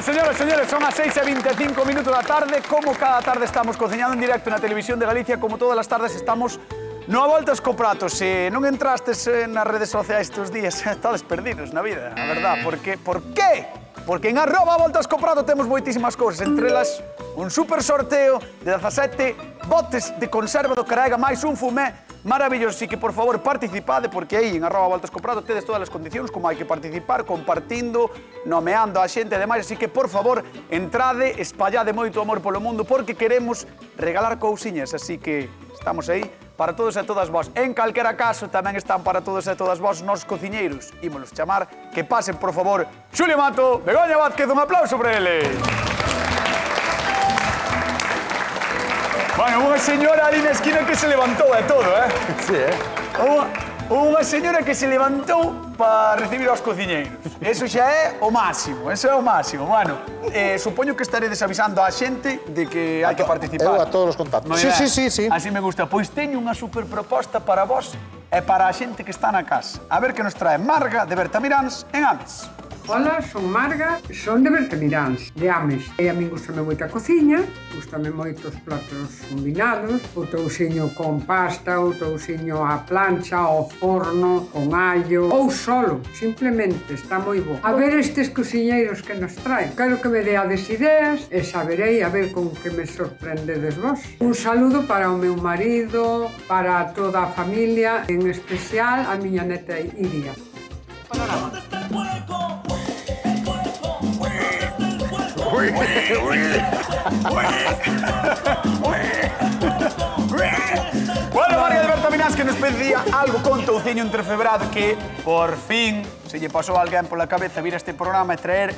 Señoras, señores, son as 6:25 minutos da tarde. Como cada tarde estamos cociñando en directo na Televisión de Galicia, como todas as tardes estamos no a voltas co prato. Se non entrastes nas redes sociais estes días, estades perdidos na vida, a verdad. Por qué? Porque en @voltascoprato temos moitísimas cousas, entre elas un super sorteo de 17 botes de conserva do Caraiga máis un fumé maravilloso. Así que, por favor, participade, porque aí en @voltascoprato tedes todas as condicións como hai que participar, compartindo, nomeando a xente e demais. Así que, por favor, entrade, espallade moito amor polo mundo, porque queremos regalar cousiñas. Así que estamos aí para todos e todas vós. En calquera caso, tamén están para todos e todas vós nos cociñeiros. Ímolos chamar que pasen, por favor, Xulio Mato, Begoña Vázquez, un aplauso para eles. Bueno, unha señora ali na esquina que se levantou e todo, Sí, Unha señora que se levantou para recibir aos cociñeiros. Eso xa é o máximo, eso é o máximo. Bueno, supoño que estaredes avisando á xente de que hai que participar. Eu a todos os contactos. Sí. Así me gusta. Pois teño unha super proposta para vós e para a xente que está na casa. A ver que nos trae Marga de Bertamiráns en Ames. Ola, son Marga, son de Bertamiráns, de Ames. E a min gustame moito a cociña, gustame moito os platos combinados, o tousiño con pasta, o tousiño á plancha, ao forno, con allo, ou solo, simplemente, está moi bo. A ver estes cociñeiros que nos traen. Quero que me deades ideas e saberei a ver con que me sorprendedes vos. Un saludo para o meu marido, para toda a familia, en especial a miña neta Iria. Panorama. Bueno, María de Bertamiráns que nos pedía algo con touciño entrefebrado que, por fin, se lle pasou a alguén pola cabeza vir a este programa e traer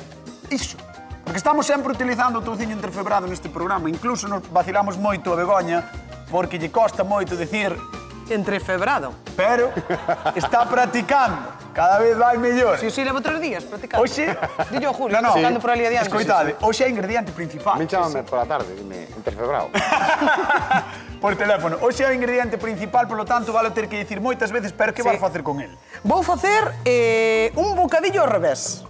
iso. Porque estamos sempre utilizando o touciño entrefebrado neste programa. Incluso nos vacilamos moito a Begoña porque lle costa moito decir entrefebrado. Pero está practicando. Cada vez vai mellor. Sí, levo 3 días practicando. Oxe... Dillo a Julio, no, estando por ali adiante. Escoitade, hoxe é ingrediente principal. Me chámame pola tarde, dime, interfebrado. Por teléfono. Hoxe é o ingrediente principal, polo tanto, vale ter que dicir moitas veces, pero que vas facer con el? Vou facer un bocadillo ao revés.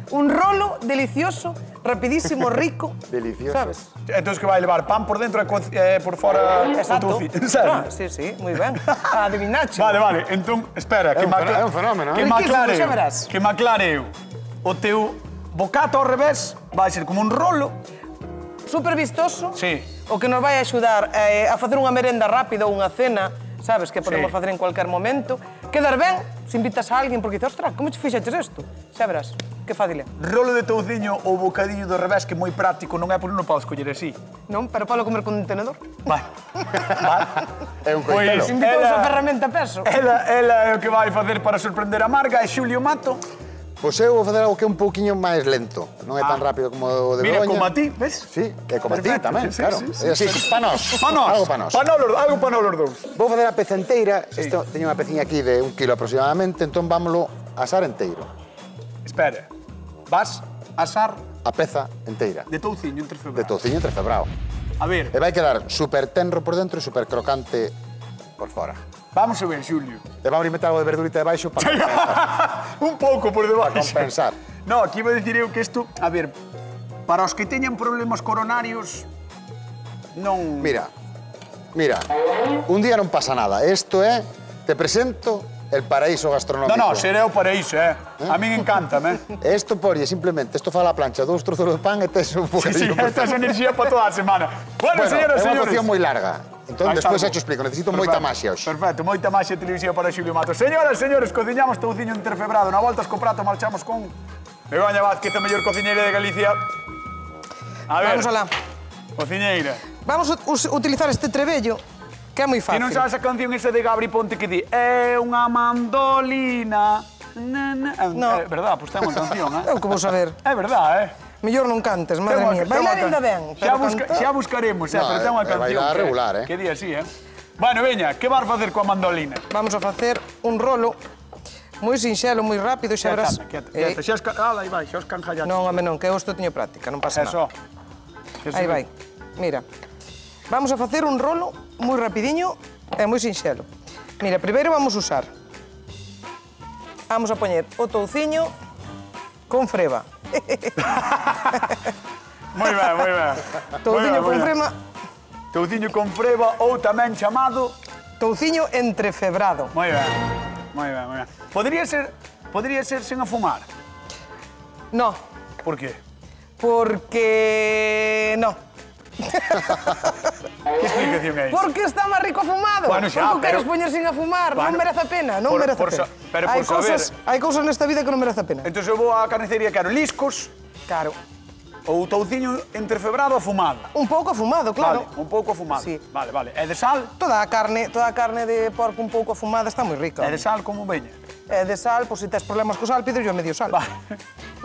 Un rolo delicioso, rapidísimo, rico. Delicioso. Sabes? Entón, que vai levar pan por dentro e por fora Exacto. Sabe? Sí, moi ben. Adivinacho. Vale. Entón, espera, que É un fenómeno, que me aclare eu. O teu bocata ao revés vai ser como un rolo. Super vistoso. Sí. O que nos vai axudar a facer unha merenda rápida ou unha cena, sabes, que podemos facer en cualquier momento. Quedar ben, se invitas a alguén, porque dices, ostras, como te fixeches isto? Xa verás, que fácil é. Rolo de touciño ou bocadillo do revés, que é moi práctico, non é por non podes coller así. Non, pero palo comer con un tenedor. Vale. É un coitelo. Se invitou esa ferramenta a peso. Ela é o que vai facer para sorprender a Marga, é Xulio Mato. Pois eu vou facer algo que é un pouquiño máis lento. Non é tan rápido como o de Begoña. Mira, como a ti, ves? Sí, é como a ti Perfecto, tamén, sí, claro. sí. É así, pa nós. Algo pa nós. Algo pa nós os dous. Vou facer a peza enteira. Teño unha peciña aquí de 1 kilo aproximadamente, entón vámoslo asar enteiro. Espera, vas asar A peza enteira. de touciño entrefebrado. De touciño entrefebrado. A ver, E vai quedar super tenro por dentro e super crocante por fora. vamos a ver, Xulio. E vamos meter algo de verdurita debaixo para compensar. Un pouco por debaixo. Para compensar. No, aquí vou dicir eu que isto, a ver, para os que teñan problemas coronarios, non... Mira, un día non pasa nada. Isto é, te presento el paraíso gastronómico. No, seré o paraíso, A min encántame, Isto porlle simplemente, isto fa la plancha, 2 trozos de pan e tes un Sí, bocadillo esta é enerxía para toda a semana. Bueno, señoras e é unha señores. cocción moi larga. Entón, Aí despois está. xa te explico, necesito moita maxia hoxe. Perfecto, moita maxia televisiva para Xulio Mato. Señoras e señores, cociñamos touciño entrefebrado. Na voltas co prato marchamos con Begoña Vázquez, a mellor cociñeira de Galicia. A ver, Vamos alá. cociñeira. Vamos a utilizar este trebello, que é moi Ti fácil. non sabes a canción esa de Gabri Ponte que di é unha mandolina. No. É verdad, pois ten unha canción, Eu que vou saber. É verdad, Mellor non cantes, madre mía. Bailar ainda ben, pero cantar... Xa buscaremos, No, pero ten unha é canción. bailar que- regular, Que di así, Bueno, veña, que vas facer coa mandolina? Vamos a facer un rolo moi sinxelo, moi rápido, xa verás. Quieta. Xa aí vai, xa os canjallaches. Non, home, non, que eu isto teño práctica, non pasa Eso. nada. Aí vai. Mira, vamos a facer un rolo moi rapidiño e moi sinxelo. Mira, primeiro vamos usar. Vamos a poñer o touciño con freba. Moi ben, moi ben. Touciño con frema, Touciño con freba ou tamén chamado... touciño entrefebrado. Moi ben, moi ben, moi ben. Podría ser sen afumar? No, Por qué? porque... no. Que explicación é iso? Porque está máis rico fumado. Bueno, xa, Porque queres pero- poñer sin afumar, Bueno, non merece a pena, non por- merece a por pena. sa- pero por saber. Hai cousas nesta vida que non merece a pena. Entón eu vou á carnicería que quero liscos Claro. ou touciño entrefebrado afumado. Un pouco afumado, claro. Vale, un pouco afumado. Sí. Vale, vale. E de sal? Toda a carne de porco un pouco afumada está moi rica. E de sal como veña? E de sal, pois se tes problemas co sal, pides yo medio sal. Vale.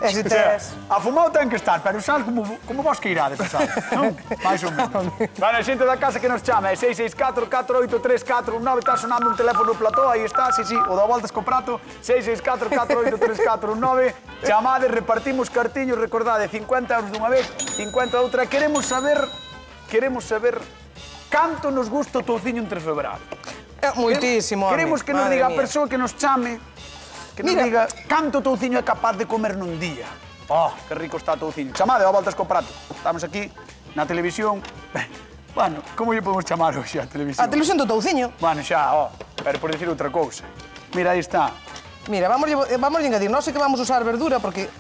E se O sea, tes... afumado ten que estar, pero sal como vos que irades o sal, non? Mais ou menos. Vale, a xente da casa que nos chama é 664-483-419, está sonando un teléfono no plató, aí está, sí, o da voltas co prato, 664-483-419, chamade, repartimos cartiños, recordade, 50 euros dunha vez, 50 outra. Queremos saber canto nos gusta o touciño entrefebrado. Moitísimo, home. Queremos que nos Madre diga a mía. persoa que nos chame, que nos Mira. diga canto touciño é capaz de comer nun día. Oh, que rico está o touciño. Chamade, a voltas co prato. Estamos aquí na televisión. Bueno, como lle podemos chamar hoxe a televisión? A televisión do touciño. Bueno, xa, pero por dicir outra cousa. Mira, aí está. Mira, vamos engadir. Non sei que vamos usar verdura porque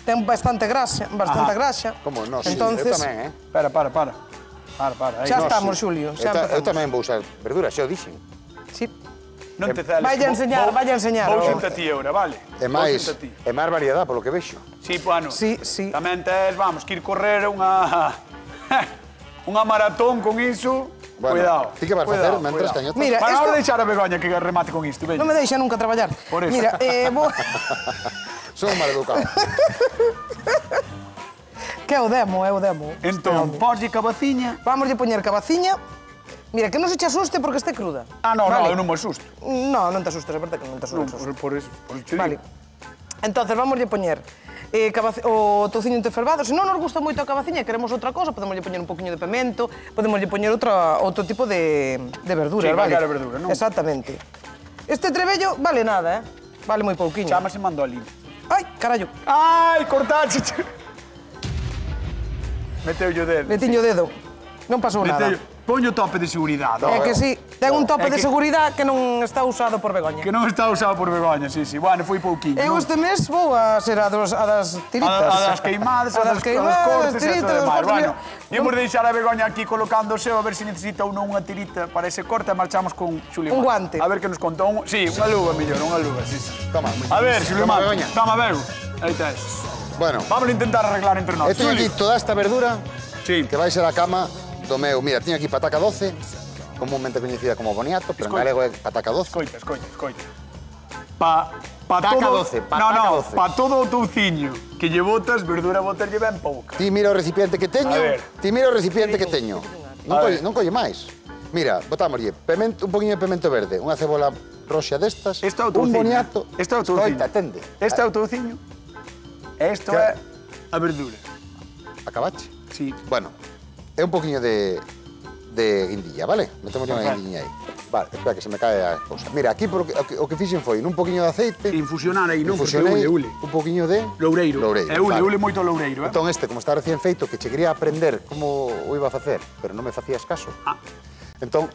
ten bastante grasa, Como no, sí, Entonces, eu tamén, Para. Aí. xa No, estamos, Xulio, xa Eu empezamos. tamén vou usar verdura, xa o dixen. Sí. Non te celes. Vaya a enseñar, vaya a enseñar. Vou Oh. xunta ti, Eura, vale? É máis, Vou xunta ti. é máis variedade polo que vexo. Sí, bueno. Sí. Tamén tes, vamos, que ir correr unha... unha maratón con iso. Bueno, Cuidado. ti que vas facer mentras, Cañota? Mira, Bueno, esto- ahora deixar a Begoña que remate con isto, veña. Non me deixa nunca traballar. Por eso. Mira, Son un maleducado. que é o demo. Entón, poslle cabaciña. Vamos a poñer cabaciña. Mira, que non se che asuste porque este cruda. Ah, no, Vale. eu non me asusto. No, non te asustes, é verdade que non te Non, asustes. por eso, por iso. Vale. Entonces, vamos a poñer o touciño entrefervado. Se non nos gusta moito a cabaciña e queremos outra cosa, podemos poñer un poquinho de pemento, podemos poñer outro tipo de verduras, Sí, vale? calquera verdura, non? Exactamente. Este trebello vale nada, Vale moi pouquiño. Chámase mandolín. Ai, carallo. Ai, cortache. Meteu o dedo. Metiño o dedo. Non pasou nada. Poño tope de seguridade. É que sí, ten un tope É de que- seguridade que non está usado por Begoña. Que non está usado por Begoña, sí. Bueno, foi pouquiño. Eu non? este mes vou a ser a das tiritas. A das queimadas, a das cortes, e eso demais. Bueno, imos deixar a Begoña aquí colocando o seu, a ver se necesita ou non unha tirita para ese corte, e marchamos con Xulio. Un Mar. guante. A ver que nos conta. Sí, unha luva, mellor, unha luva, sí. Toma. A ver, Xulio Toma, Mar, Begoña. toma, Bego. Aí tes. Bueno, Vamos a intentar arreglar entre nós. eu teño aquí toda esta verdura Sí. que vai ser a cama do meu... Mira, teño aquí pataca doce, comúnmente coñecida como boniato, pero en Escoita. galego é pataca doce. Escoita. Pa Pataca todo... doce, No, pataca no, doce. pa todo o touciño que lle botas, verdura botarlle ben pouca. Ti mira o recipiente que teño, A ver. ti mira o recipiente que teño. A ver. Non colle máis. Mira, botámoslle un poquinho de pemento verde, unha cebola roxa destas, Este é o un touciño. boniato. Este é o touciño. Escoita, atende. Este é o touciño. Isto Que- é a verdura. Acabache. Sí. Bueno, é un poquinho de guindilla, vale? Metemos unha Perfecto. guindilla aí. Vale, espera que se me cae a cousa. Mira, aquí o que fixen foi nun poquinho de aceite, Infusionar aí, non? Porque infusionei ule. un poquinho de... Loureiro. É ule, vale. ule moito loureiro, eh? Entón este, como está recién feito, que che quería aprender como o iba a facer, pero non me facías caso. Ah. Entón,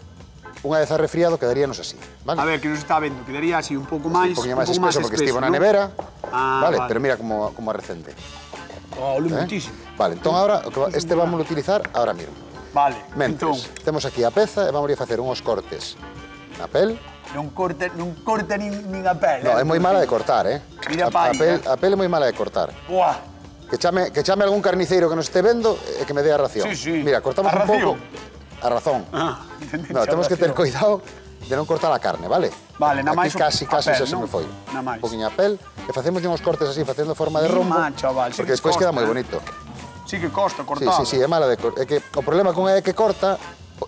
unha vez arrefriado, quedaríanos así, vale? A ver, que nos está vendo, quedaría así un pouco máis... un poquinho máis espeso, porque estivo na ¿no? nevera. Ah, vale, vale. pero mira como arrecende. Oh, ule moitísimo. Vale, entón agora, este vamos a utilizar ahora mismo. Vale, entón, Mentres, temos aquí a peza e vamos a facer uns cortes na pel. non corta nin a pele. No, é moi mala de cortar, Mira pa aí, A pel é moi mala de cortar. Buah. Que chame algún carniceiro que nos este vendo e que me dé a ración. Sí, sí. Mira, cortamos A un pouco. ración? A razón. Ah, No, temos que ter cuidado de non cortar a carne, vale? Vale, na máis Aquí casi a pel, xa se non? me foi. Na máis. Un poquinho a pel e facemos uns cortes así, facendo forma de rombo. Chaval, sí porque que despois costa, queda moi bonito. Sí que costa Sí, cortar. sí, é mala de cortar. É que o problema con é que corta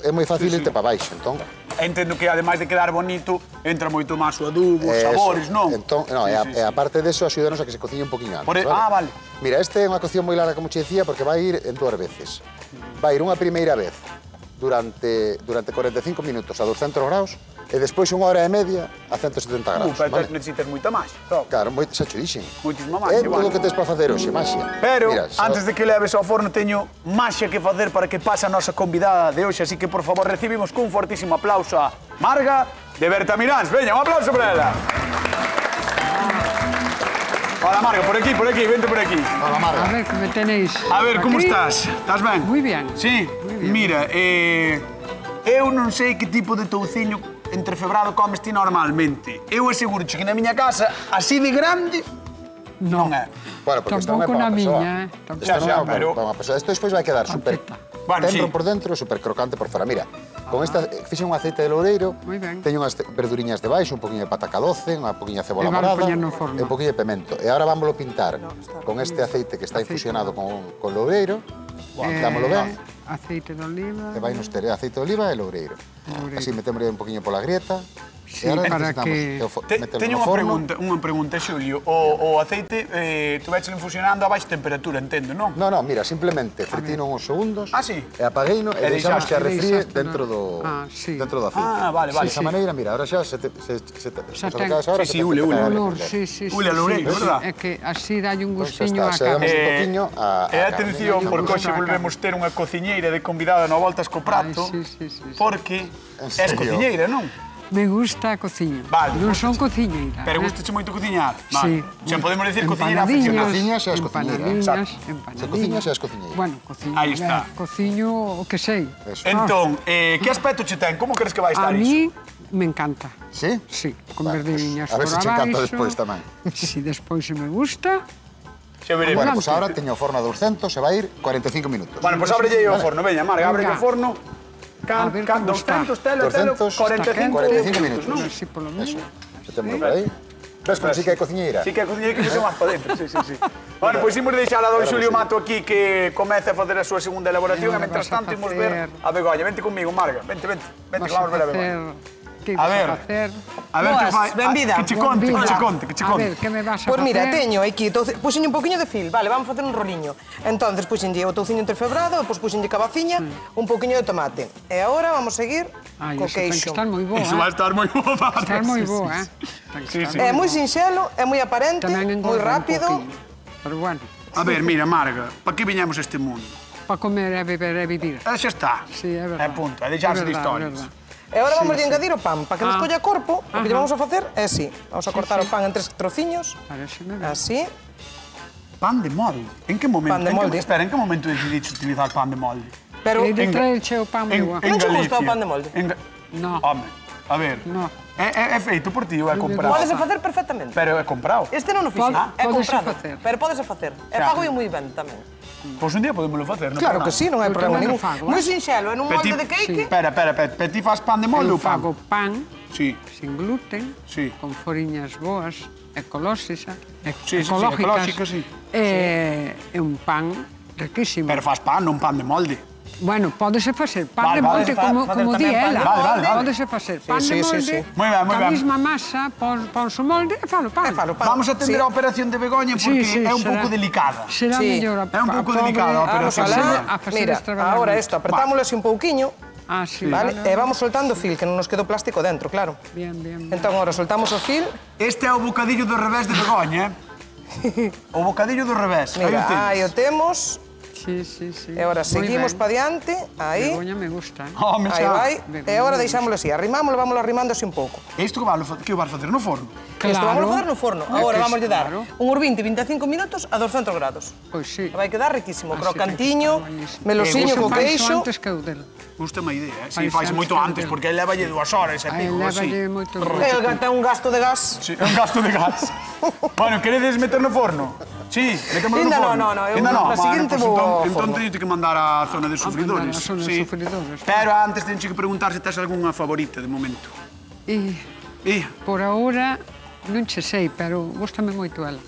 é moi fácil Sí, sí. irte para baixo, entón. Entendo que, ademais de quedar bonito, entra moito máis o adubo, os Eso. sabores, non? Entón, no, Sí, e sí, a parte deso axúdanos a que se cociñe un poquinho antes, Por e- ah, vale. Mira, este é unha cocción moi larga, como che decía, porque vai ir en 2 veces. Vai ir unha primeira vez durante 45 minutos a 200 graus e despois 1 hora e media a 170 graus. Pero necesitas moita máxia. Claro, xa cho dixen. Moitísima É máxia, todo o que tens para facer hoxe, maxia. Pero, antes de que leves ao forno, teño maxia que facer para que pase a nosa convidada de hoxe, así que, por favor, recibimos cun fortísimo aplauso a Marga de Bertamiráns. Veña, un aplauso para ela. Hola, Marga, por aquí, vente por aquí. Hola, Marga. A ver, que me tenéis. A ver, como estás? Estás ben? Muy bien. Sí? Mira, eu non sei que tipo de touciño entrefebrado comes ti normalmente. Eu aseguro que na miña casa, así de grande, non é. Bueno, porque isto non é Tampouco para na unha persoa. miña, Isto non é para unha persoa. Isto despois vai quedar super Bueno, tenro sí. por dentro, super crocante por fora. Mira, con esta fixen un aceite de loureiro, Moi ben. teño unhas verduriñas de baixo, un poquinho de pataca doce, unha poquinha de cebola E vamos morada, poñer no forno. e un poquinho de pemento. E agora vámoslo pintar con este aceite que está infusionado con loureiro. Dámoslo ben. Aceite de oliva. E vai nos ter aceite de oliva e loureiro. Así metémosle un poquinho pola grieta. Sí, e agora para necesitamos meterlo Teño no forno. unha pregunta, Xulio. O aceite, tu vexelo infusionando a baixa temperatura, entendo, non? No, mira, simplemente fritino uns segundos. Ah, sí? E apagueino e E deixamos que arrefríe deixaste dentro do sí. dentro do aceite. Ah, vale. Desa maneira, mira, ahora xa se ten. ahora Sí, ule. Olor, sí. Ule, loureiro, verdad? É que así dalle un Pois gustiño xa á está, carne. un poquinho a E atención, carne. porque hoxe Gusto á volvemos ter unha cociñeira de convidada no Voltas co Prato, Ai, sí. porque En és serio? cociñeira, non? Me gusta a cociña. Vale, Non son cociñeira. Pero gustache moito cociñar. Sí. Xa podemos decir cociñeira Empanadiñas, aficionada. Cociña xa és cociñeira. empanadiñas, Se cociña xa és cociñeira. Bueno, cociño. Aí está. Cociño o que sei. Eso. Entón, que aspecto che ten? Como crees que vai estar A iso? mí me encanta. Sí? Sí, con Bueno, verduriñas a ver por se che encanta abaixo. despois tamén. Si despois se me gusta. Xa veremos. Bueno, pois agora teño o forno a 200 e vai ir 45 minutos. Bueno, pois ábrelle aí o forno. Veña, Marga, ábrelle o Venga. forno. A ver como 200, está. telo, 200, 45 minutos. non? Así polo Eso. menos. Metémoslo por aí. Ves como sí que é cociñeira? Sí que é cociñeira que se máis para dentro. Sí. Bueno, pois imos deixar a don Xulio Mato aquí que comece a facer a súa segunda elaboración e, Agora mentras vas a tanto, imos facer- ver a Begoña. Vente conmigo, Marga. Vente, Vas que a vamos ver a Begoña. facer... Que A vas ver. a facer? A ver que Boas, fai. benvida. Que che conte, que che A conte. ver, que me vas a Pois facer? mira, teño aquí, puxenlle un poquinho de fil, vale, vamos facer un roliño. Entonces, puxenlle o touciño entrefebrado, depois puxenlle cabaciña, un poquinho de tomate. E agora vamos seguir Ai, co iso ten que queixo. estar moi bo, Iso vai estar moi bo. Estar moi Sí, bo, sí, Ten que Sí, estar sí. É moi sinxelo, é moi aparente, Tamén moi engorda rápido. un poquinho. Pero bueno, A ver, mira, Marga, para que viñamos a este mundo? para comer e beber e vivir. Xa está. Sí, é verdade. É punto, é deixarse de É verdade, historias. é verdade. E agora vamos Sí, de engadir o pan, para que nos colla corpo, o que lle vamos a facer é así. Vamos a cortar o pan en 3 trociños, Pareceme ben. así. Pan de molde. En que momento? Pan de molde. Espera, en que momento decidiste utilizar pan de molde? Pero E de en- traerche o pan meu. Non che gusta o Galicia. pan de molde? No. Home, a ver. No. É feito por ti ou é comprado? Pódese facer perfectamente. Pero é comprado. Este non o fixen, é Pódese comprado, facer. pero pódese facer. E Xa. fago moi ben tamén. Pois un día podémoslo facer, non? Claro que sí, non hai Eu problema tamén ningún. o fago, Moi sinxelo, en un molde de cake. Espera, ti faz pan de molde Eu ou pan? fago pan Sí. sin gluten, Sí. con foriñas boas, ecolóxicas, Sí, ecolóxicas, sí. É un pan riquísimo. Pero faz pan, non pan de molde. Bueno, pódese facer pan Vale, de molde, vale, como di tamén pan de ela. molde. Pódese facer pan sí, de sí, molde, sí. Moi ben, moi a ben. mesma masa, pon o molde e falo pan. E falo pan. Vamos a atender Sí. a operación de Begoña porque é un pouco delicada. Será Sí. mellor a É un pouco pobre delicada a Vamos operación. alá. a facer Mira, traballar agora moito. isto, apretámoslo así un pouquiño, Ah, sí. vale? E vamos soltando o fil, que non nos quedou plástico dentro, claro. Bien, bien. Entón, agora soltamos o fil. Este é o bocadillo do revés de Begoña, O bocadillo do revés. Mira, aí aí o o temos. Sí, sí, sí. E agora Moi seguimos ben. para diante, aí. Begoña me gusta. Home, Aí xa. vai. Begoña E agora me deixámoslo así, arrimámoslo, vámoslo arrimando así un pouco. Isto que o vas facer no forno? Isto vamos a facer no forno. Agora que vamos a dar claro. unhos 20-25 minutos a 200 grados. Pois sí. Vai quedar riquísimo, Así crocantiño, que está buenísimo. melosiño co Gusta queixo. antes que o del. Gusta má idea, eh? Si, Fai fais antes moito que antes, del. porque aí levalle 2 horas e Aí pico, así. levalle moito. El ten un gasto de gas. Sí, é un gasto de gas. Bueno, queredes meter no forno? Sí, metemos no Ainda forno. no, eu Ainda na Bueno, seguinte pues vou ao entón forno. teño que mandar á zona de sufridores. mandar á zona de Sí. sufridores. Pero antes teño que preguntar se tes algunha favorita de momento. E E, por ahora non che sei, pero gustame moito ela.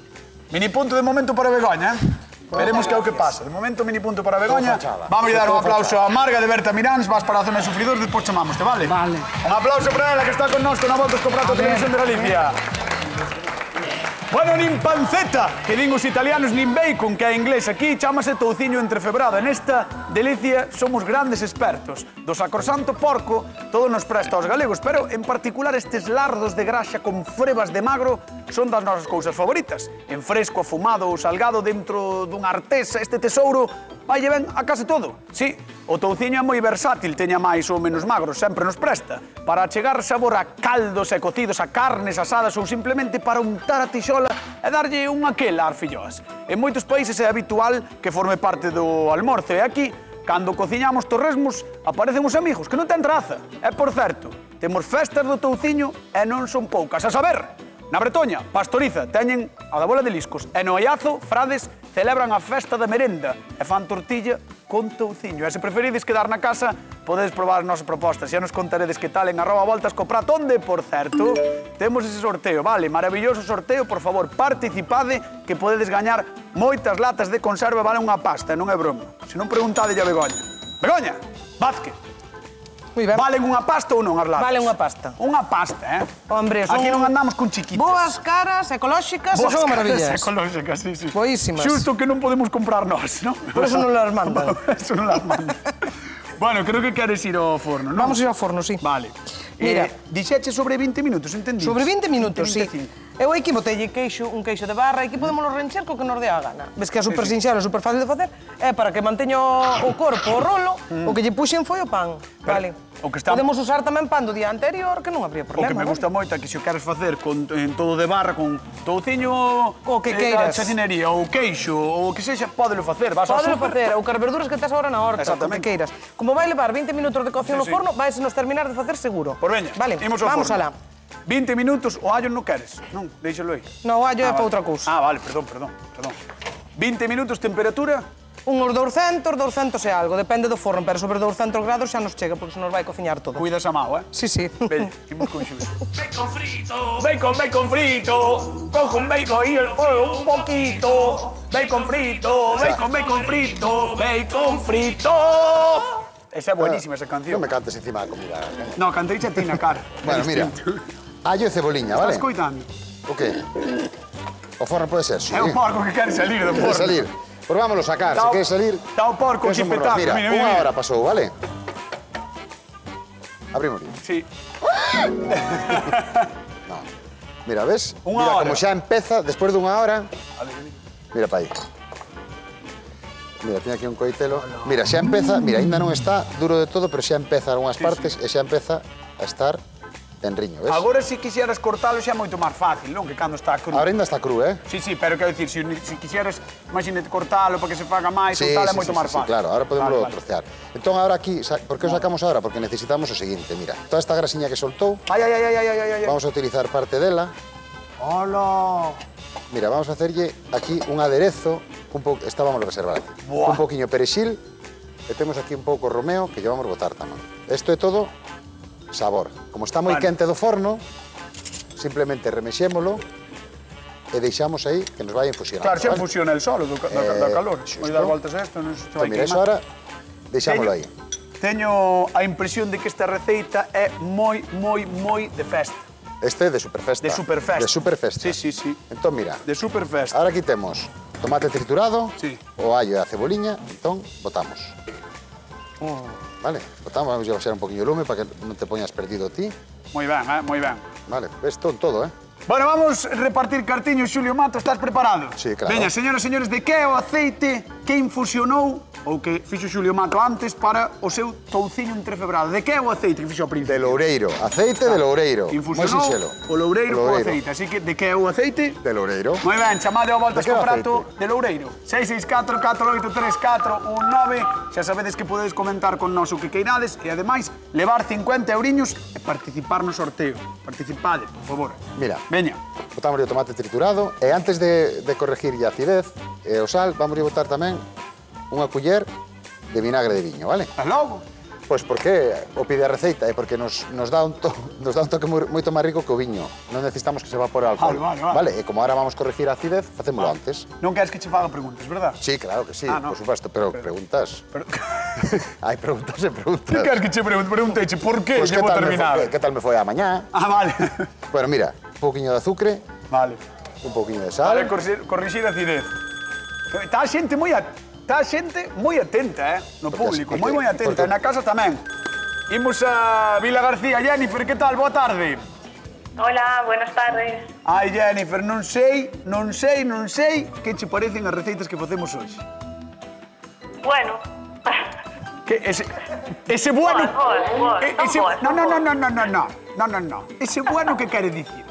mini punto de momento para Begoña, eh? Veremos que é o que pasa. De momento, mini punto para Begoña. Vamos a dar un aplauso a Marga de Bertamiráns, vas para a zona de sufridores, despois chamámoste, vale? Vale. Un aplauso para ela que está con nós, con a Voltas co Prato Televisión de Galicia. Bueno, nin panceta, que din os italianos, nin bacon, que é inglés. Aquí chámase touciño entrefebrado. En esta delicia somos grandes expertos. Do sacrosanto porco, todo nos presta aos galegos, pero en particular estes lardos de graxa con frebas de magro son das nosas cousas favoritas. En fresco, afumado ou salgado dentro dunha artesa, este tesouro vaille ben a case todo. Sí, o touciño é moi versátil, teña máis ou menos magro, sempre nos presta. Para achegar sabor a caldos e cocidos, a carnes asadas ou simplemente para untar a tixola e darlle unha quela ás filloas. En moitos países é habitual que forme parte do almorzo e aquí, cando cociñamos torresmos, aparecen os amigos, que non ten traza. E, por certo, temos festas do touciño e non son poucas. A saber, na Bretoña, Pastoriza, teñen a da bola de liscos. E no Aiazo, Frades, celebran a festa da merenda e fan tortilla con touciño. E se preferides quedar na casa, podedes probar as nosas propostas. Xa nos contaredes que tal en @voltascoprato, onde, por certo, temos ese sorteo. Vale, maravilloso sorteo, por favor, participade, que podedes gañar moitas latas de conserva, vale unha pasta, non é broma. Se non, preguntadelle a Begoña. Begoña, Vázquez, Moi ben. valen unha pasta ou non as latas? Valen unha pasta. Unha pasta, Hombre, son... Aquí non andamos con chiquitas. Boas caras, ecolóxicas, e son maravillas. Ecolóxicas, sí, sí. Boísimas. Xusto que non podemos comprar nós, non? Por eso non las mandan. Eso non las mandan. Bueno, creo que queres ir ao forno, non? Vamos a ir ao forno, sí. Vale. Mira. Dixeche sobre 20 minutos, entendí? Sobre 20 minutos, sí. 25. Eu aquí botelle un queixo de barra, e aquí podemos rencher co que nos dé a gana. Ves que é super sinxelo, super fácil de facer, é para que manteño o corpo, o rolo, o que lle puxen foi o pan, vale? o que está- Podemos usar tamén pan do día anterior, que non habría O problema. que me vale? gusta moito é que se o queres facer en todo de barra, con touciño... O que queiras. Chacinería, ou queixo, ou o que sexa, pódelo facer. Vas ao Podelo súper. facer, ou cas verduras que tes agora na horta, o que Exactamente. queiras. Como vai levar 20 minutos de cocción no Sí, sí. forno, vais nos terminar de facer seguro. Por veña, Vale, imos ao vamos forno. alá. 20 minutos, o allo non queres. Non, deixalo aí. No, o allo é para vale. outra cousa. Vale, perdón. 20 minutos, temperatura... Uns 200 e algo, depende do forno, pero sobre 200 grados xa nos chega, porque se nos vai cociñar todo. Cuidas a mao, eh? Sí, sí. Ven, imos con xusto. Bacon frito, cojo un bacon y el fuego un poquito. Bacon frito. Esa é buenísima, esa Non canción. me cantes encima da comida. No, canteixa ti na cara. Bueno, mira, allo e ceboliña, vale? Estás coitando? O qué? O forno pode ser, sí. É o porco que quere salir do Quere forno. salir. Pues vámonos a sacar, se quere salir... Está o porco aquí eso morro. petado. Mira, Mira. unha hora pasou, vale? Abrimos. Sí. No. Mira, ves? Unha Mira hora. como xa empeza, despois dunha hora... Mira para aí. Mira, tiene aquí un coitelo. Mira, xa empeza, mira, ainda non está duro de todo, pero xa empeza algunhas partes e xa empeza a estar en riño, ves? Agora, se quixeras cortalo, xa é moito máis fácil, non? Que cando está cru. Ahora ainda está cru, eh? Sí, pero quero dicir, se quixeras, imagínate, cortalo para que se faga máis ou tal, é moito máis fácil. claro, ahora podemos Vale. trocear. Entón, ahora aquí, por que o sacamos ahora? Porque necesitamos o seguinte, mira, toda esta grasiña que soltou, Ai. vamos a utilizar parte dela. Hola. Mira, vamos a hacerlle aquí un aderezo, esta vamos a reservar aquí. Buah. Un poquinho perexil, e temos aquí un pouco romeo, que lle vamos botar tamén. Isto é todo sabor. Como está moi Vale. quente do forno, simplemente remexémolo e deixamos aí que nos vai infusionando. Claro, xa vale? funciona el solo da calor. xusto. Vai dar voltas a isto, non se Entón, vai mira, iso queimar. ahora, deixámolo aí. Teño a impresión de que esta receita é moi de festa. Este é de superfesta. De superfesta. De superfesta. Sí. Entón, mira, De super festa. ahora aquí temos tomate triturado, Sí. o allo e a ceboliña, entón, botamos. Vale, botamos, vamos a baixar un poquinho o lume para que non te poñas perdido ti. Moi ben, moi ben. Vale, ves todo, eh? Bueno, vamos a repartir cartiño, Xulio Mato, estás preparado? Sí, claro. Veña, señoras e señores, de que é o aceite que infusionou ou que fixo Xulio Mato antes para o seu touciño entrefebrado? De que é o aceite que fixo ao principio? De loureiro, aceite de loureiro. Moi Infusionou sinxelo. o loureiro O co aceite. Así que, de que é o aceite? De loureiro. Moi ben, chamade ao voltas De que co é o prato aceite? de Loureiro. 664-483-419. Xa sabedes que podedes comentar con nós o que queirades e, ademais, levar 50 euriños e participar no sorteo. Participade, por favor. Mira. Veña. Botamos o tomate triturado e antes de corregir a acidez e o sal, vamos a botar tamén unha culler de vinagre de viño, vale? Estás logo? Pois porque o pide a receita é porque nos dá un toque moito máis rico que o viño. Non necesitamos que se evapore o alcohol. Vale. E como ahora vamos corregir a acidez, facémolo antes. Non queres que che faga preguntas, verdad? Sí, claro que sí, No. por supuesto, pero preguntas. Pero... Hai preguntas e preguntas. Que queres que che pregunte? Pregunteche, por que Pois llevo terminado? que tal me foi a mañá? Ah, vale. Bueno, mira, un poquinho de azúcar, Vale. Un pouquinho de sal. Vale, corrixir a acidez. Está a xente moi atenta, no público, moi atenta, na casa tamén. Imos a Vila García. Jennifer, que tal? Boa tarde. Hola, buenas tardes. Ai, Jennifer, non sei que che parecen as receitas que facemos hoxe. Bueno. Que ese bueno... Boas. No. Ese bueno que quere dicir?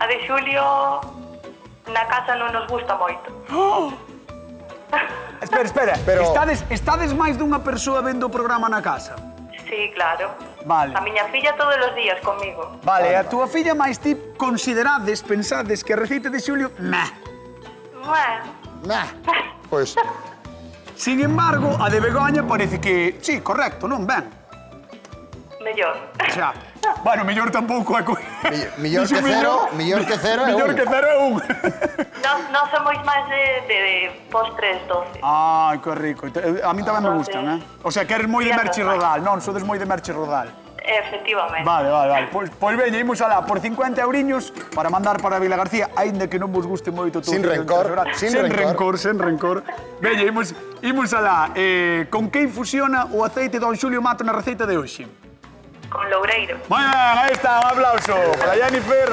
A de Xulio na casa non nos gusta moito. Espera. Pero- Estades máis dunha persoa vendo o programa na casa? Sí, claro. Vale. A miña filla todos os días comigo. Vale, a túa filla máis ti pensades que a receita de Xulio... Meh. Nah, pois... Sin embargo, a de Begoña parece que... Sí, correcto, non ben. Mellor. Xa, bueno, mellor tampouco é... Millor que cero, millor que cero é Mellor un. que cero é un. Non somos máis de postres doces. Ai, que rico. A mí tamén me gustan, O sea, que eres moi de merche rodal, non? Sodes moi de merche rodal. Efectivamente. Vale. Pois veña, imos alá por 50 euriños para mandar para Vila García, aínda que non vos guste moito todo. Sin rencor, sin rencor. Veña, imos alá. Con que infusiona o aceite Don Xulio Mato na receita de hoxe? Con loureiro. Moi ben, aí está, un aplauso para Jennifer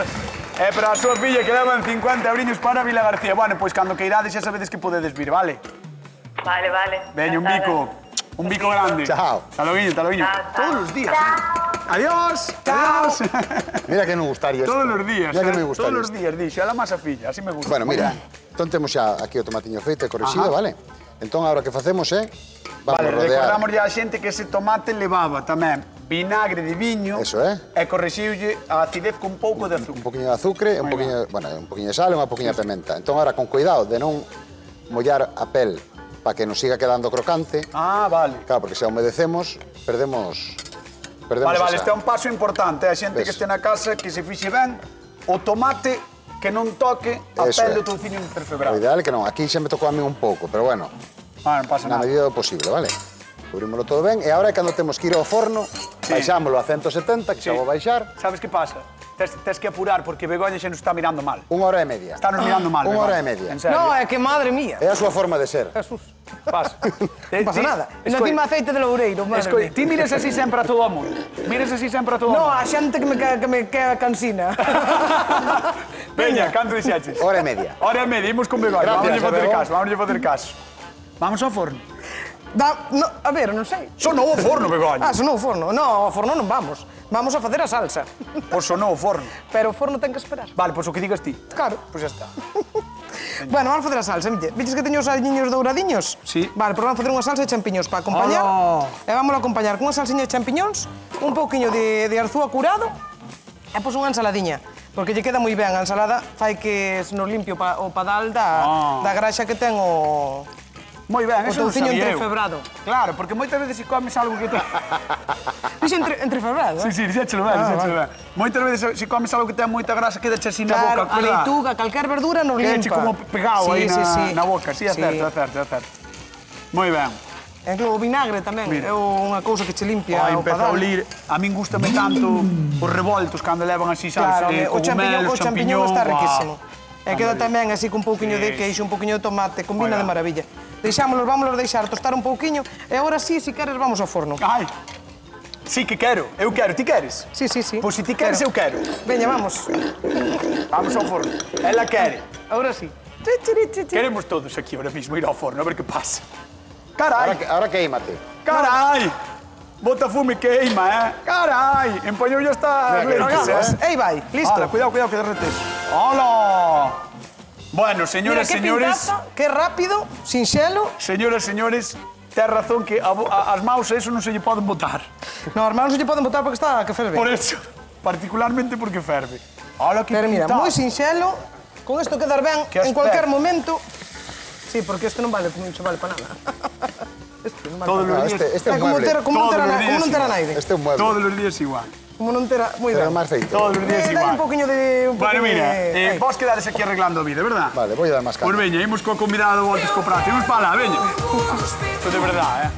e para a súa filla que levan 50 euriños para Vila García. Bueno, pois cando queirades xa sabedes que podedes vir, vale? Vale. Veña, un bico grande. Chao. Hasta loguinho. Chao. Todos os días, Adiós. Adiós. Mira que non gustaría isto. Todos os días, Mira que me gustaría todos os isto. días, dixo, ela máis a filla, así me gusta. Bueno, Moi mira, ben. entón temos xa aquí o tomatiño feito e corrixido, Ajá. vale? Entón, agora que facemos é... Vamos Vale, a rodear... recordamos ya a xente que ese tomate levaba tamén vinagre de viño. Eso é. E correxiulle a acidez con pouco de Un azúcar. poquinho de azúcar, un poquinho de sal e unha poquinha de pimenta. Entón, agora, con cuidado de non mollar a pel para que nos siga quedando crocante. Ah, vale. Claro, porque se a humedecemos, perdemos Vale, esa... este é un paso importante. A xente que Ves. este na casa que se fixe ben o tomate que non toque a Eso pel é. do touciño O interfebrado. ideal é que non, aquí xa me tocou a mí un pouco, pero bueno, Ah, non pasa na nada. medida do posible, vale? Cubrímolo todo ben, e agora é cando temos que ir ao forno, baixámolo a 170, que xa vou baixar, Sabes que pasa? Tes que apurar porque Begoña xa nos está mirando mal. 1 hora e media. Está nos mirando mal. Unha hora Begoña. e media. En serio. No, é que madre mía. É a súa forma de ser. Jesús. Pasa. Non pasa nada. E encima aceite de loureiro, madre mía. Ti miras así sempre a todo o mundo. Miras así sempre a todo o No, mundo. a xente que me queda cansina. Veña, canto dixeches? Hora e media. Hora e media, imos con Begoña. Gracias, Vámonos a facer caso. Vamos ao forno. A ver, non sei. Sonou o forno, Begoña. Ah, sonou o forno. No, ao forno non vamos. Vamos a facer a salsa. Pois sonou o forno. Pero o forno ten que esperar. Vale, pois o que digas ti. Claro. Pois xa está. Bueno, vamos a facer a salsa, mire. Viches que teño os aliños douradiños? Sí. Vale, pois vamos a facer unha salsa de champiñóns para acompañar. Hola. E vamos a acompañar cunha salsiña de champiñóns, un pouquiño de arzúa curado e pois unha ensaladiña. Porque lle queda moi ben a ensalada, fai que se nos limpie o padal da graxa que ten o... Moi ben, O eso non touciño sabía eu. entrefebrado. Claro, porque moitas veces se comes algo que... Dixe entrefebrado, Sí, sí, dixéchelo ben, dixéchelo ben. Moitas veces se comes algo que ten moita grasa, quedache así na Claro, boca, a verdad? leituga, calquer verdura nos limpa. Quedache como pegado aí na boca, sí, é Sí. certo. Moi ben. E o vinagre tamén, Mira. é unha cousa que che limpia o Empeza a padal. olir. A min gustame tanto os revoltos cando levan así, sabes? Claro, o champiñón está riquísimo. E queda Ándale. tamén así con un pouquiño de queixo, un pouquiño de tomate, combina Moi de ben. maravilla. Deixámonos, vámonos deixar tostar un pouquiño e agora sí, se queres, vamos ao forno. Ai, sí que quero, eu quero, ti queres? Sí. Pois se ti queres, eu quero. Veña, vamos. Vamos ao forno. Ela quere. Agora sí. Queremos todos aquí ahora mismo ir ao forno, a ver que pasa. Carai, Ahora queímate. carai. Bota fume queima, Carai, empañou ya está Mira que leites, Aí vai, listo. Hala, cuidado que derretes. Hola. Bueno, Mira, señoras, que señores, pintaza, que rápido, sinxelo. señores, ten razón que as maus a eso non se lle poden botar. No, as manos non lle poden botar porque está que ferve. Por eso, particularmente porque ferve. Hola, que Pero mira, pinta. moi sinxelo, con isto quedar ben Que en aspecto. cualquier momento. Sí, porque isto non vale, non se vale para nada. Este non vale Todos para los nada. días. Este é É un como mueble. non Todos ter los días como non ter a igual. naide. Este é un mueble. Todos los días igual. Como non ter a... Moi Pero ben. máis feito. Todos los días Dai igual. un poquinho de... Bueno, mira, Aí. vos quedades aquí arreglando a vida, verdad? Vale, voy a dar máis Pois calma. veña, imos coa convidada do Voltes co Prato. Imos para lá, veña. Isto de verdad,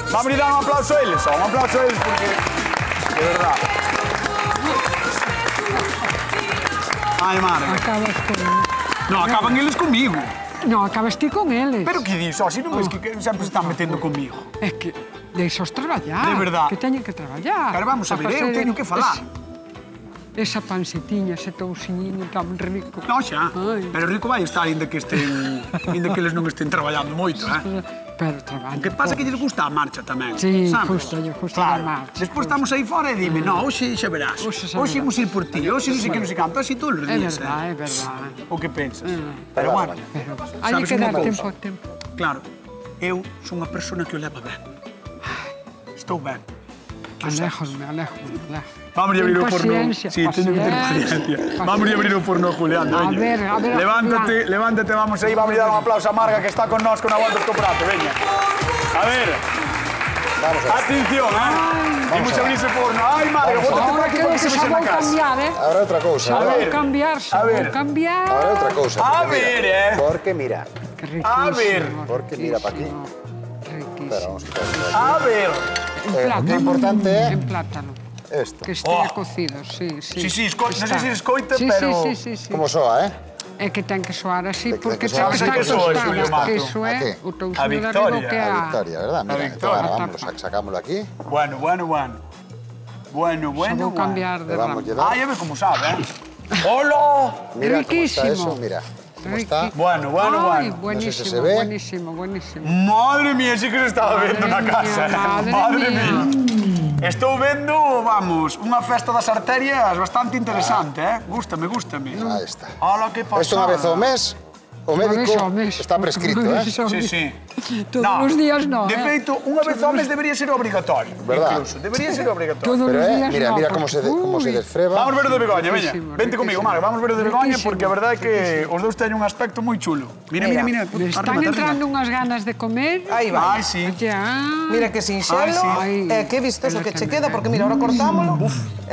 Vamos a dar un aplauso a eles, un aplauso a eles porque... De verdad. Ai, Marga. Acabas con... No, acaban eles comigo. No, acabas ti con eles. Pero que dis, si non ves que sempre se están metendo comigo. É que deixos traballar. De verdad. Que teñen que traballar. Pero vamos a ver, eu teño que falar. Esa pancetiña, ese tousiñinho tan rico. No, xa. Ai. Pero rico vai estar, ainda que eles non estén traballando moito, Pero traballo. O que pasa é que lles gusta a marcha tamén. Sí, sabes? gusta Claro. a marcha. Despois estamos aí fora e dime, no, hoxe xa verás. Hoxe xa Hoxe verás. imos ir por ti, hoxe non sei que non sei canto, así todos os É días. verdad, é verdad. O que pensas? Pero bueno, Hai sabes que unha dar cousa? tempo ao tempo. Claro, eu son unha persona que o leva ben. Estou ben. Aléjame. Vamos a abrir o forno. Paciencia, Sí, teño que ter paciencia. Vamos a abrir o forno a Julián. A ver. Levántate, vamos aí, vamos a dar un aplauso a Marga que está con nós con a volta do prato, veña. A ver. Vamos a ver. Atención, Vamos a abrir ese forno. Ai, Marga, bótate por Ahora aquí creo porque que se xa mexe na vou casa. cambiar, Ahora outra cousa. Xa A vou ver. cambiar, A ver. cambiar. Ahora outra cousa. A porque ver, mira, Porque mira. Que riquísimo. A ver. Porque mira pa aquí. Riquísimo. Espera, vamos a quitar esto. A ver. En plátano. O que é importante é En plátano. esto. Que estea Oh. cocido, sí. Sí, non sei se escoita, Sí, pero... Sí. Como soa, É que ten que soar así, Ten que porque soar ten que así. estar Que soa, Xulio tostada. Mato. Iso A é que? o A tousiño de Victoria. Vigo que a a... victoria, ¿verdad? Mira, A entonces, victoria. ahora vamos, sacámoslo aquí. Bueno. Xa vou cambiar de Le vamos a ramo. dar. Ai, a ver como sabe, Hola! Mira cómo está Riquísimo. eso, mira. ¿Cómo está? Bueno. Ay, No sé si se buenísimo, ve. buenísimo. Madre mía, sí que se estaba vendo na casa. Madre mía. Estou vendo, vamos, unha festa das arterias bastante interesante, Gústame. Ahí está. Hola, que pasa? Esto una vez ao mes, o médico Ao mes. está prescrito, Una ¿eh? vez ao mes. Sí. Todos os días no, De feito, unha vez ao mes debería ser obrigatorio. Verdad. Incluso, debería ser obrigatorio. Todos Pero, os días mira, no. mira cómo se Uy. desfreba. Vamos ver o de Begoña, veña. Riquísimo, Vente comigo, riquísimo. Marga, vamos ver o de Begoña, Riquísimo, porque a verdade é que os dous teñen un aspecto moi chulo. Mira. Me están entrando unhas ganas de comer. Aí vai. Ai, sí. Ya. Mira que sinxelo, Ai, sí. que vistoso que che queda, porque mira, ahora cortámolo.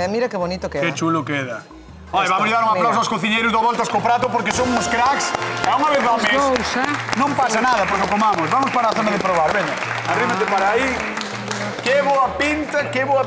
Mira que bonito queda. Que chulo queda. Ai, vamos dar un aplauso aos cociñeiros do Voltas co Prato porque son uns cracks. E unha vez ao mes Dous, non pasa nada, pois o comamos. Vamos para a zona de probar, veña. Arrímate para aí. Que boa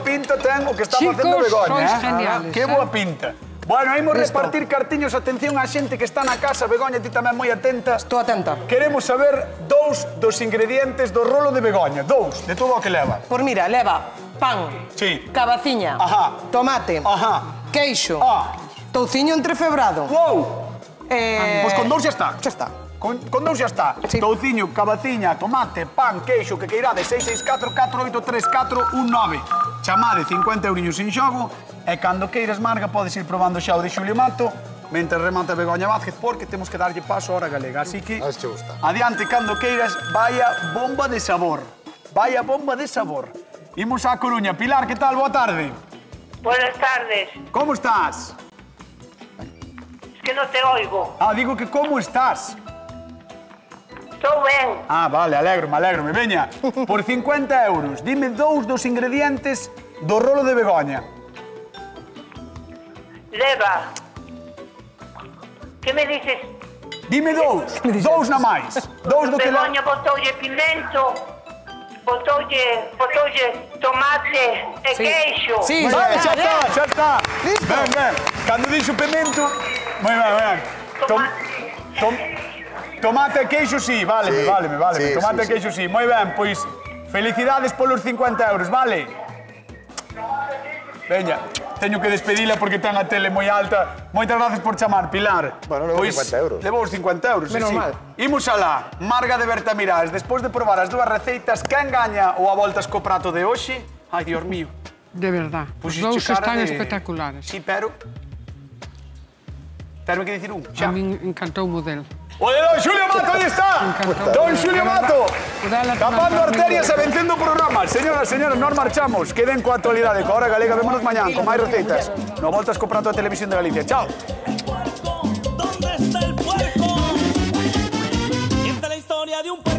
pinta ten o que está Chicos, facendo Begoña, sois geniales, Que boa pinta. Bueno, imos repartir cartiños. Atención á xente que está na casa. Begoña, ti tamén moi atenta. Estou atenta. Queremos saber dous dos ingredientes do rolo de Begoña. Dous, de todo o que leva. Por mira, leva pan, Sí. cabaciña, Ajá. tomate, Ajá. queixo, Ah. touciño entrefebrado. Wow! Pois con dous xa está. Xa está. Con dous xa está. Sí. Touciño, cabaciña, tomate, pan, queixo, que queirade, 664-483-419. Chamade 50 euriños en xogo e cando queiras, Marga, podes ir probando xa o de Xulio Mato mentre remata Begoña Vázquez, porque temos que darlle paso a hora galega. Así que, A ver se che gusta. adiante, cando queiras, vaya bomba de sabor. Vaya bomba de sabor. Imos á Coruña. Pilar, que tal? Boa tarde. Buenas tardes. Como estás? Es que no te oigo. Ah, digo que como estás. Estou ben. Ah, vale, alégrome. Veña, por 50 euros, dime dous dos ingredientes do rolo de Begoña. Leva. Que me dices? Dime dous, dous na máis. Dous do que Begoña botoulle pimento, botoulle tomate e queixo. Sí. Vale, xa está. Listo. Ben. Cando dixo pimento... Moi ben. Tomate e queixo, sí, váleme. Sí, Tomate e sí, queixo, sí. Moi ben, pois, felicidades polos 50 euros, vale? Veña, teño que despedila porque ten a tele moi alta. Moitas gracias por chamar, Pilar. Bueno, levou 50 euros. Levou os 50 euros, Menos sí. mal. Imos alá, Marga de Bertamiraes. Despois de probar as dúas receitas, quen gaña o a voltas co prato de hoxe? Ai, Dios mío. De verdad. Os Puxiste dous cara están de- espectaculares. Sí, pero... Tenme que dicir un, A xa. min encantou o modelo. O de Don Xulio Mato, aí está. Encantado. Don Xulio Mato. Dale, Tapando Fernando. arterias e vencendo programas. Señoras, señores, nos marchamos. Queden coa actualidade. Coa Hora Galega, vémonos mañán con máis receitas. No Voltas co Prato de Televisión de Galicia. Chao. ¿Dónde está el puerco? Esta es la historia de un puerco.